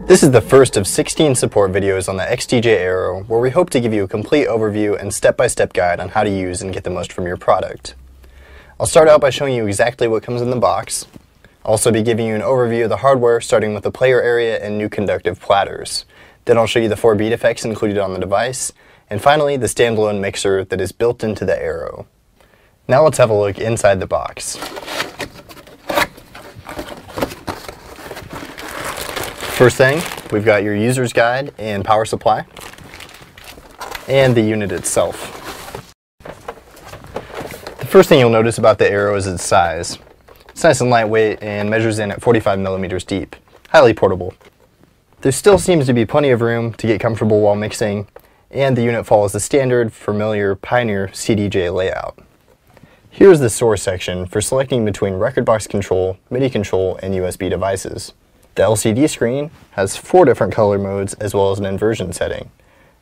This is the first of 16 support videos on the XDJ Aero, where we hope to give you a complete overview and step-by-step guide on how to use and get the most from your product. I'll start out by showing you exactly what comes in the box. I'll also be giving you an overview of the hardware, starting with the player area and new conductive platters. Then I'll show you the 4 beat effects included on the device, and finally the standalone mixer that is built into the Aero. Now let's have a look inside the box. First thing, we've got your user's guide and power supply, and the unit itself. The first thing you'll notice about the Aero is its size. It's nice and lightweight and measures in at 45 millimeters deep, highly portable. There still seems to be plenty of room to get comfortable while mixing, and the unit follows the standard, familiar Pioneer CDJ layout. Here's the source section for selecting between record box control, MIDI control, and USB devices. The LCD screen has 4 different color modes as well as an inversion setting.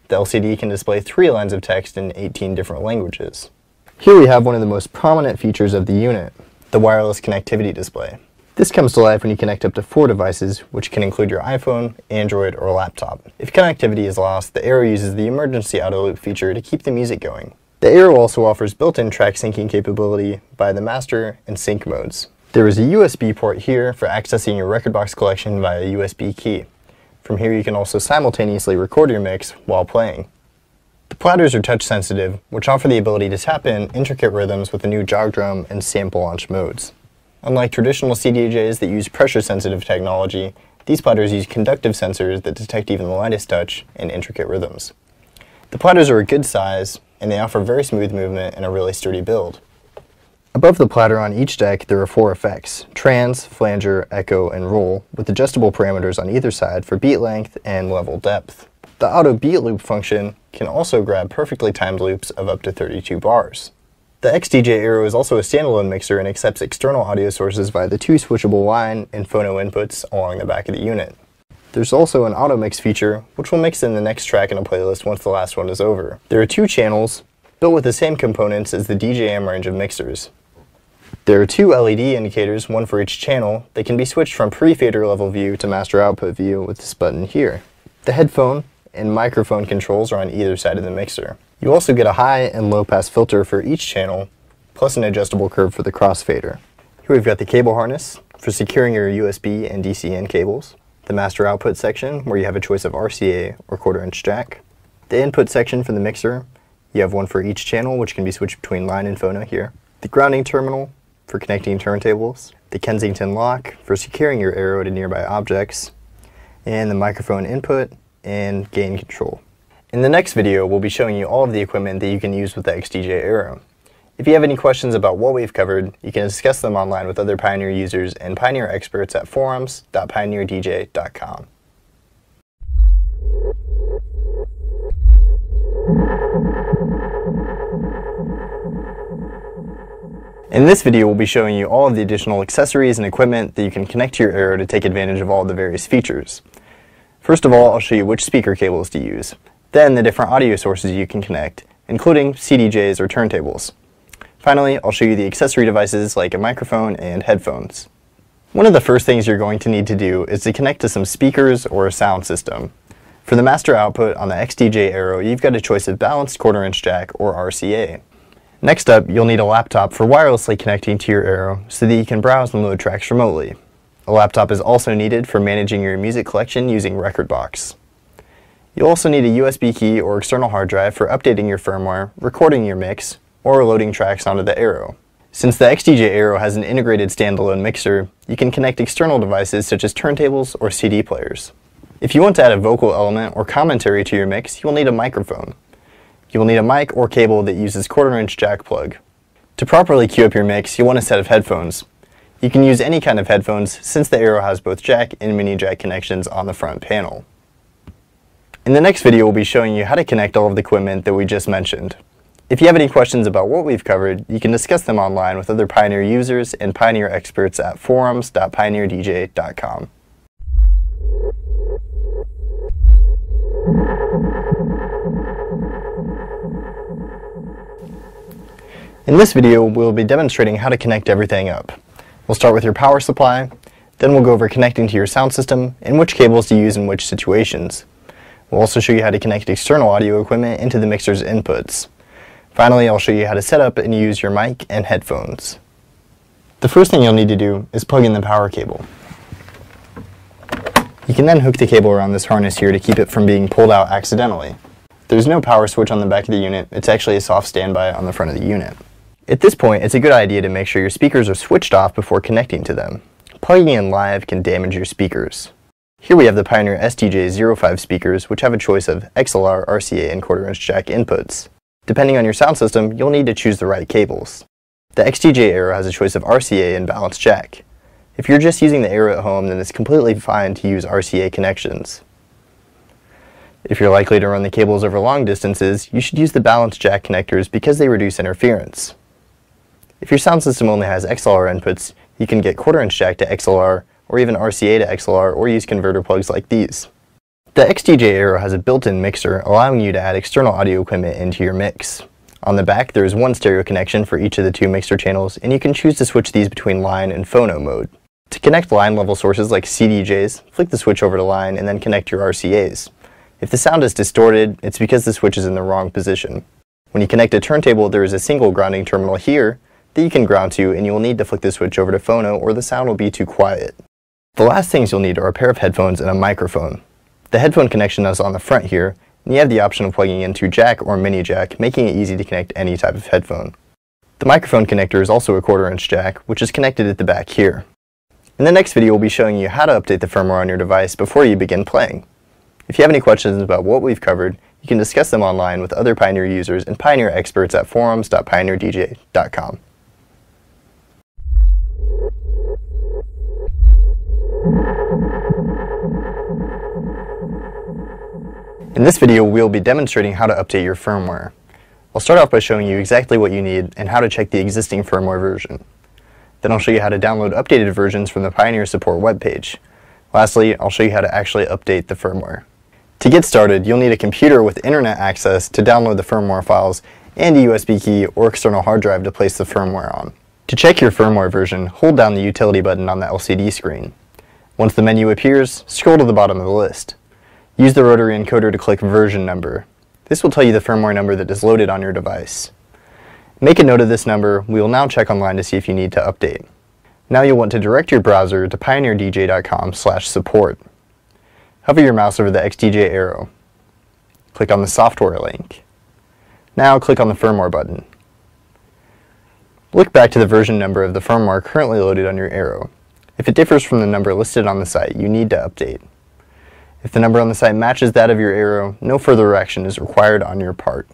The LCD can display 3 lines of text in 18 different languages. Here we have one of the most prominent features of the unit, the wireless connectivity display. This comes to life when you connect up to 4 devices, which can include your iPhone, Android, or laptop. If connectivity is lost, the Aero uses the emergency auto loop feature to keep the music going. The Aero also offers built-in track syncing capability by the master and sync modes. There is a USB port here for accessing your record box collection via USB key. From here you can also simultaneously record your mix while playing. The platters are touch sensitive, which offer the ability to tap in intricate rhythms with the new jog drum and sample launch modes. Unlike traditional CDJs that use pressure sensitive technology, these platters use conductive sensors that detect even the lightest touch and intricate rhythms. The platters are a good size, and they offer very smooth movement and a really sturdy build. Above the platter on each deck there are 4 effects: trans, flanger, echo, and roll, with adjustable parameters on either side for beat length and level depth. The auto beat loop function can also grab perfectly timed loops of up to 32 bars. The XDJ Aero is also a standalone mixer and accepts external audio sources via the 2 switchable line and phono inputs along the back of the unit. There's also an auto mix feature, which will mix in the next track in a playlist once the last one is over. There are 2 channels, built with the same components as the DJM range of mixers. There are 2 LED indicators, one for each channel, that can be switched from pre-fader level view to master output view with this button here. The headphone and microphone controls are on either side of the mixer. You also get a high and low pass filter for each channel, plus an adjustable curve for the crossfader. Here we've got the cable harness for securing your USB and DCN cables, the master output section where you have a choice of RCA or 1/4-inch jack, the input section for the mixer, you have one for each channel which can be switched between line and phono here, the grounding terminal for connecting turntables, the Kensington lock for securing your Aero to nearby objects, and the microphone input and gain control. In the next video, we'll be showing you all of the equipment that you can use with the XDJ Aero. If you have any questions about what we've covered, you can discuss them online with other Pioneer users and Pioneer experts at forums.pioneerdj.com. In this video, we'll be showing you all of the additional accessories and equipment that you can connect to your Aero to take advantage of all of the various features. First of all, I'll show you which speaker cables to use. Then the different audio sources you can connect, including CDJs or turntables. Finally, I'll show you the accessory devices like a microphone and headphones. One of the first things you're going to need to do is to connect to some speakers or a sound system. For the master output on the XDJ Aero, you've got a choice of balanced 1/4-inch jack or RCA. Next up, you'll need a laptop for wirelessly connecting to your Aero so that you can browse and load tracks remotely. A laptop is also needed for managing your music collection using rekordbox. You'll also need a USB key or external hard drive for updating your firmware, recording your mix, or loading tracks onto the Aero. Since the XDJ Aero has an integrated standalone mixer, you can connect external devices such as turntables or CD players. If you want to add a vocal element or commentary to your mix, you'll need a microphone. You will need a mic or cable that uses 1/4-inch jack plug. To properly cue up your mix, you'll want a set of headphones. You can use any kind of headphones since the Aero has both jack and mini jack connections on the front panel. In the next video, we'll be showing you how to connect all of the equipment that we just mentioned. If you have any questions about what we've covered, you can discuss them online with other Pioneer users and Pioneer experts at forums.pioneerdj.com. In this video, we'll be demonstrating how to connect everything up. We'll start with your power supply, Then we'll go over connecting to your sound system and which cables to use in which situations. We'll also show you how to connect external audio equipment into the mixer's inputs. Finally, I'll show you how to set up and use your mic and headphones. The first thing you'll need to do is plug in the power cable. You can then hook the cable around this harness here to keep it from being pulled out accidentally. There's no power switch on the back of the unit, it's actually a soft standby on the front of the unit. At this point, it's a good idea to make sure your speakers are switched off before connecting to them. Plugging in live can damage your speakers. Here we have the Pioneer XDJ 05 speakers, which have a choice of XLR, RCA, and 1/4" jack inputs. Depending on your sound system, you'll need to choose the right cables. The XDJ Aero has a choice of RCA and balanced jack. If you're just using the Aero at home, then it's completely fine to use RCA connections. If you're likely to run the cables over long distances, you should use the balanced jack connectors because they reduce interference. If your sound system only has XLR inputs, you can get 1/4" jack to XLR, or even RCA to XLR, or use converter plugs like these. The XDJ Aero has a built-in mixer, allowing you to add external audio equipment into your mix. On the back, there is one stereo connection for each of the 2 mixer channels, and you can choose to switch these between line and phono mode. To connect line-level sources like CDJs, flick the switch over to line and then connect your RCAs. If the sound is distorted, it's because the switch is in the wrong position. When you connect a turntable, there is a single grounding terminal here that you can ground to, and you will need to flick the switch over to phono or the sound will be too quiet. The last things you'll need are a pair of headphones and a microphone. The headphone connection is on the front here, and you have the option of plugging into jack or mini jack, making it easy to connect any type of headphone. The microphone connector is also a 1/4" jack, which is connected at the back here. In the next video, we'll be showing you how to update the firmware on your device before you begin playing. If you have any questions about what we've covered, you can discuss them online with other Pioneer users and Pioneer experts at forums.pioneerdj.com. In this video, we'll be demonstrating how to update your firmware. I'll start off by showing you exactly what you need and how to check the existing firmware version. Then I'll show you how to download updated versions from the Pioneer support webpage. Lastly, I'll show you how to actually update the firmware. To get started, you'll need a computer with internet access to download the firmware files and a USB key or external hard drive to place the firmware on. To check your firmware version, hold down the utility button on the LCD screen. Once the menu appears, scroll to the bottom of the list. Use the rotary encoder to click version number. This will tell you the firmware number that is loaded on your device. Make a note of this number. We will now check online to see if you need to update. Now you'll want to direct your browser to pioneerdj.com/support. Hover your mouse over the XDJ Aero. Click on the software link. Now click on the firmware button. Look back to the version number of the firmware currently loaded on your Aero. If it differs from the number listed on the site, you need to update. If the number on the site matches that of your Aero, no further action is required on your part.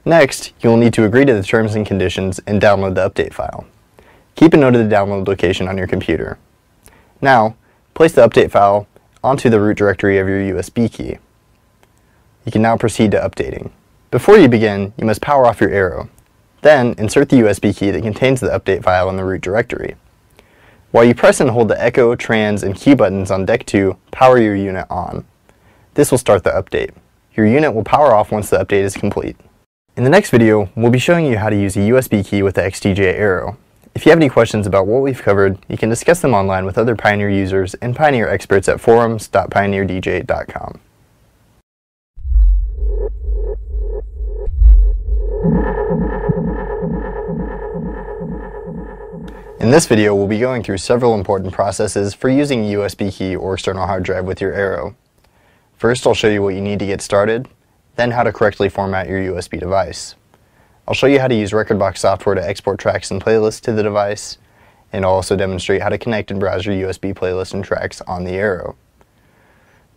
Next, you will need to agree to the terms and conditions and download the update file. Keep a note of the download location on your computer. Now, place the update file onto the root directory of your USB key. You can now proceed to updating. Before you begin, you must power off your Aero. Then, insert the USB key that contains the update file in the root directory. While you press and hold the echo, trans, and key buttons on deck 2, power your unit on. This will start the update. Your unit will power off once the update is complete. In the next video, we'll be showing you how to use a USB key with the XDJ Aero. If you have any questions about what we've covered, you can discuss them online with other Pioneer users and Pioneer experts at forums.pioneerdj.com. In this video, we'll be going through several important processes for using a USB key or external hard drive with your Aero. First, I'll show you what you need to get started, then how to correctly format your USB device. I'll show you how to use Rekordbox software to export tracks and playlists to the device, and I'll also demonstrate how to connect and browse your USB playlists and tracks on the Aero.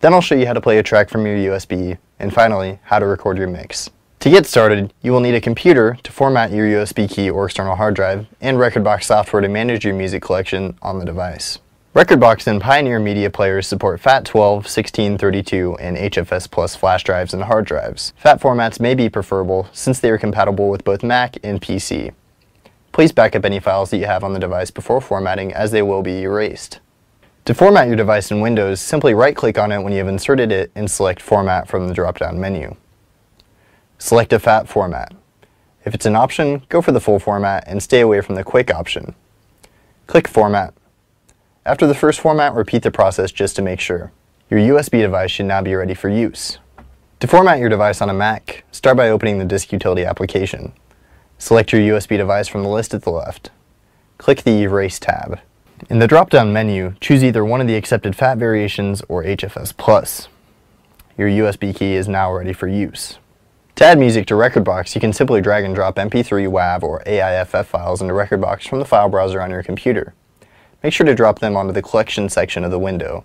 Then I'll show you how to play a track from your USB, and finally, how to record your mix. To get started, you will need a computer to format your USB key or external hard drive, and Rekordbox software to manage your music collection on the device. Rekordbox and Pioneer media players support FAT12, 16, 32, and HFS Plus flash drives and hard drives. FAT formats may be preferable since they are compatible with both Mac and PC. Please back up any files that you have on the device before formatting, as they will be erased. To format your device in Windows, simply right-click on it when you have inserted it and select Format from the drop-down menu. Select a FAT format. If it's an option, go for the full format and stay away from the quick option. Click Format. After the first format, repeat the process just to make sure. Your USB device should now be ready for use. To format your device on a Mac, start by opening the Disk Utility application. Select your USB device from the list at the left. Click the Erase tab. In the drop-down menu, choose either one of the accepted FAT variations or HFS+. Your USB key is now ready for use. To add music to Rekordbox, you can simply drag and drop MP3, WAV, or AIFF files into Rekordbox from the file browser on your computer. Make sure to drop them onto the collection section of the window.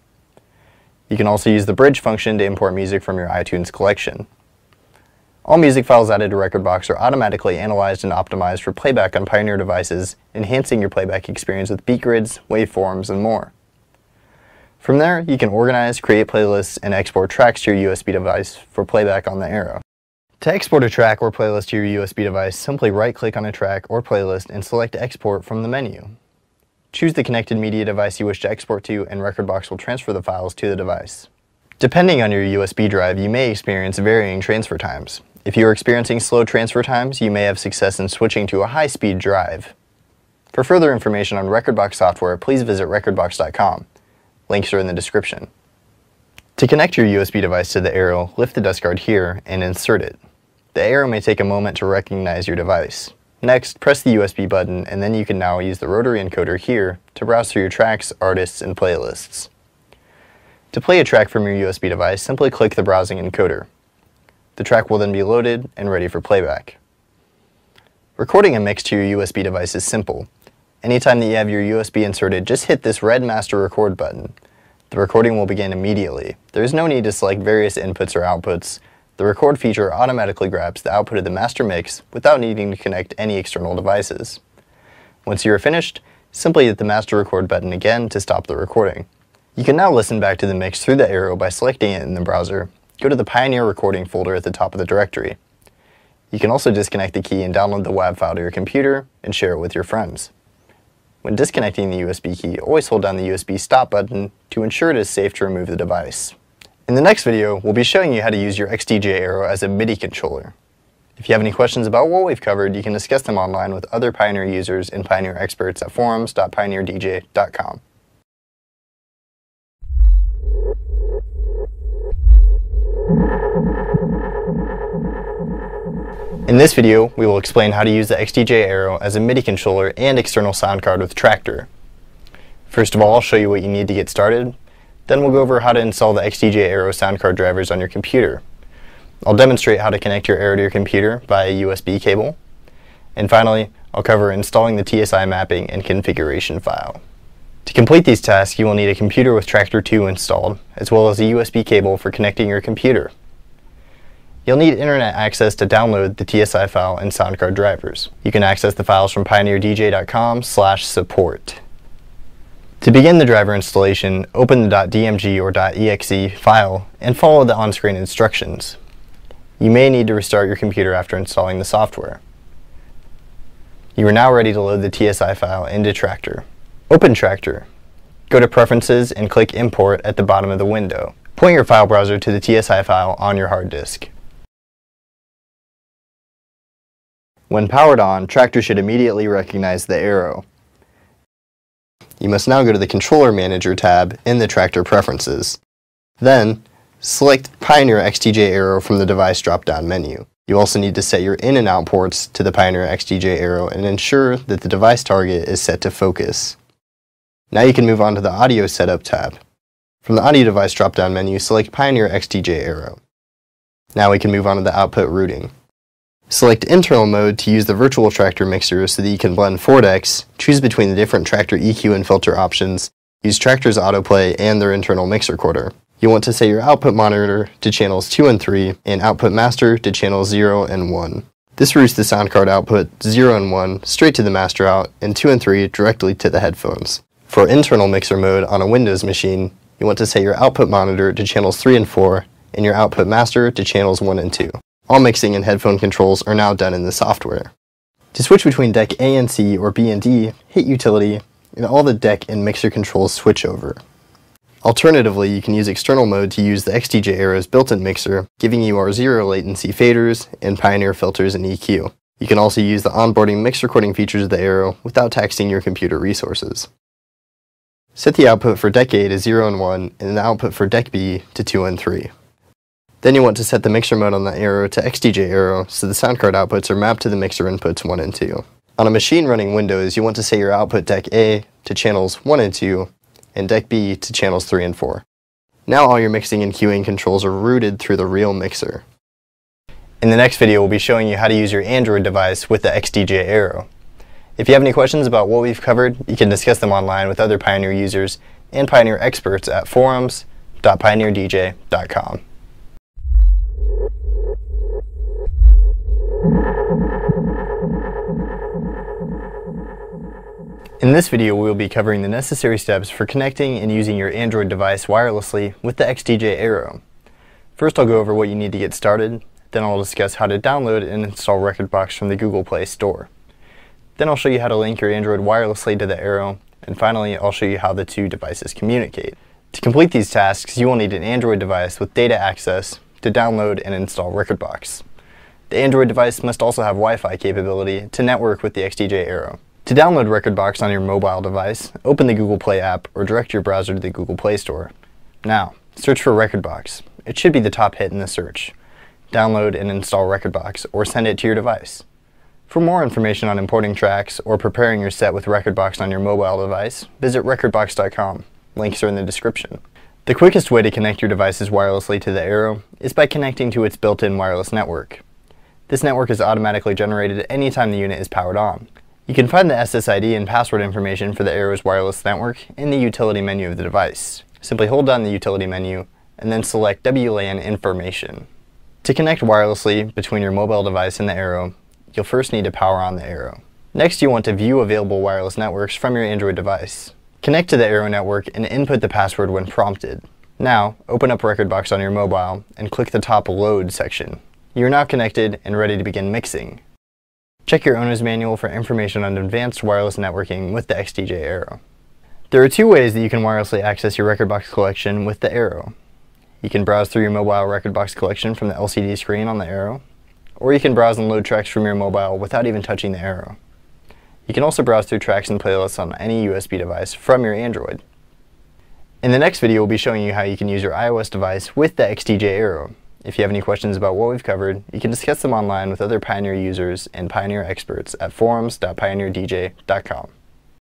You can also use the bridge function to import music from your iTunes collection. All music files added to Rekordbox are automatically analyzed and optimized for playback on Pioneer devices, enhancing your playback experience with beat grids, waveforms, and more. From there, you can organize, create playlists, and export tracks to your USB device for playback on the Aero. To export a track or playlist to your USB device, simply right-click on a track or playlist and select Export from the menu. Choose the connected media device you wish to export to, and Rekordbox will transfer the files to the device. Depending on your USB drive, you may experience varying transfer times. If you are experiencing slow transfer times, you may have success in switching to a high-speed drive. For further information on Rekordbox software, please visit rekordbox.com. Links are in the description. To connect your USB device to the Aero, lift the dust guard here and insert it. The Aero may take a moment to recognize your device. Next, press the USB button, and then you can now use the rotary encoder here to browse through your tracks, artists, and playlists. To play a track from your USB device, simply click the browsing encoder. The track will then be loaded and ready for playback. Recording a mix to your USB device is simple. Anytime that you have your USB inserted, just hit this red Master Record button. The recording will begin immediately. There is no need to select various inputs or outputs. The record feature automatically grabs the output of the master mix without needing to connect any external devices. Once you are finished, simply hit the Master Record button again to stop the recording. You can now listen back to the mix through the Aero by selecting it in the browser. Go to the Pioneer recording folder at the top of the directory. You can also disconnect the key and download the WAV file to your computer and share it with your friends. When disconnecting the USB key, always hold down the USB stop button to ensure it is safe to remove the device. In the next video, we'll be showing you how to use your XDJ Aero as a MIDI controller. If you have any questions about what we've covered, you can discuss them online with other Pioneer users and Pioneer experts at forums.pioneerdj.com. In this video, we will explain how to use the XDJ Aero as a MIDI controller and external sound card with Traktor. First of all, I'll show you what you need to get started. Then we'll go over how to install the XDJ Aero sound card drivers on your computer. I'll demonstrate how to connect your Aero to your computer via USB cable. And finally, I'll cover installing the TSI mapping and configuration file. To complete these tasks, you will need a computer with Traktor 2 installed, as well as a USB cable for connecting your computer. You'll need internet access to download the TSI file and sound card drivers. You can access the files from pioneerdj.com/support. To begin the driver installation, open the .dmg or .exe file and follow the on-screen instructions. You may need to restart your computer after installing the software. You are now ready to load the TSI file into Traktor. Open Traktor. Go to Preferences and click Import at the bottom of the window. Point your file browser to the TSI file on your hard disk. When powered on, Traktor should immediately recognize the Aero. You must now go to the Controller Manager tab in the Traktor Preferences. Then, select Pioneer XDJ Aero from the device drop-down menu. You also need to set your in and out ports to the Pioneer XDJ Aero and ensure that the device target is set to focus. Now you can move on to the Audio Setup tab. From the Audio Device drop-down menu, select Pioneer XDJ Aero. Now we can move on to the output routing. Select Internal Mode to use the virtual Traktor mixer so that you can blend 4 decks, choose between the different Traktor EQ and filter options, use Traktor's autoplay and their internal mix recorder. You want to set your output monitor to channels 2 and 3 and output master to channels 0 and 1. This routes the sound card output 0 and 1 straight to the master out and 2 and 3 directly to the headphones. For internal mixer mode on a Windows machine, you want to set your output monitor to channels 3 and 4 and your output master to channels 1 and 2. All mixing and headphone controls are now done in the software. To switch between deck A and C or B and D, hit Utility, and all the deck and mixer controls switch over. Alternatively, you can use external mode to use the XDJ Aero's built-in mixer, giving you our zero latency faders and Pioneer filters and EQ. You can also use the onboarding mix recording features of the Aero without taxing your computer resources. Set the output for deck A to 0 and 1, and the output for deck B to 2 and 3. Then you want to set the mixer mode on the Aero to XDJ Aero so the sound card outputs are mapped to the mixer inputs 1 and 2. On a machine running Windows, you want to set your output deck A to channels 1 and 2, and deck B to channels 3 and 4. Now all your mixing and queuing controls are routed through the real mixer. In the next video, we'll be showing you how to use your Android device with the XDJ Aero. If you have any questions about what we've covered, you can discuss them online with other Pioneer users and Pioneer experts at forums.pioneerdj.com. In this video, we will be covering the necessary steps for connecting and using your Android device wirelessly with the XDJ Aero. First, I'll go over what you need to get started, then I'll discuss how to download and install Rekordbox from the Google Play Store. Then I'll show you how to link your Android wirelessly to the Aero, and finally, I'll show you how the two devices communicate. To complete these tasks, you will need an Android device with data access to download and install Rekordbox. The Android device must also have Wi-Fi capability to network with the XDJ Aero. To download Rekordbox on your mobile device, open the Google Play app or direct your browser to the Google Play Store. Now, search for Rekordbox. It should be the top hit in the search. Download and install Rekordbox or send it to your device. For more information on importing tracks or preparing your set with Rekordbox on your mobile device, visit rekordbox.com. Links are in the description. The quickest way to connect your devices wirelessly to the Aero is by connecting to its built-in wireless network. This network is automatically generated anytime the unit is powered on. You can find the SSID and password information for the Aero's wireless network in the utility menu of the device. Simply hold down the utility menu and then select WLAN information. To connect wirelessly between your mobile device and the Aero, you'll first need to power on the Aero. Next, you want to view available wireless networks from your Android device. Connect to the Aero network and input the password when prompted. Now, open up Rekordbox on your mobile and click the top Load section. You are now connected and ready to begin mixing. Check your owner's manual for information on advanced wireless networking with the XDJ Aero. There are two ways that you can wirelessly access your Rekordbox collection with the Aero. You can browse through your mobile Rekordbox collection from the LCD screen on the Aero, or you can browse and load tracks from your mobile without even touching the Aero. You can also browse through tracks and playlists on any USB device from your Android. In the next video, we'll be showing you how you can use your iOS device with the XDJ Aero. If you have any questions about what we've covered, you can discuss them online with other Pioneer users and Pioneer experts at forums.pioneerdj.com.